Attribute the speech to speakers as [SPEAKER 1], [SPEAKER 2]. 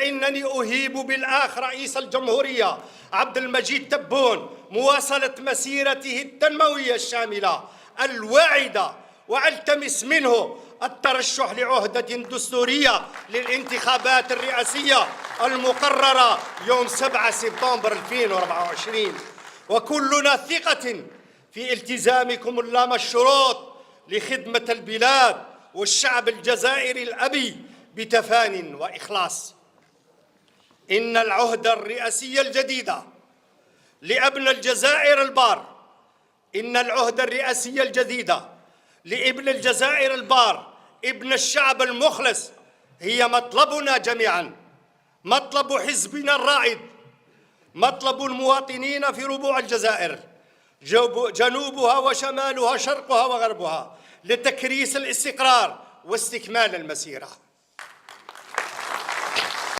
[SPEAKER 1] فإنني أهيب بالأخ رئيس الجمهورية عبد المجيد تبون مواصلة مسيرته التنموية الشاملة الواعدة، وألتمس منه الترشح لعهدة دستورية للانتخابات الرئاسية المقررة يوم 7 سبتمبر 2024، وكلنا ثقة في التزامكم اللام الشروط لخدمة البلاد والشعب الجزائري الأبي بتفان وإخلاص. إن العهدة الرئاسية الجديدة لابن الجزائر البار، إن العهدة الرئاسية الجديدة لابن الجزائر البار، ابن الشعب المخلص، هي مطلبنا جميعا، مطلب حزبنا الرائد، مطلب المواطنين في ربوع الجزائر جنوبها وشمالها شرقها وغربها لتكريس الاستقرار واستكمال المسيرة.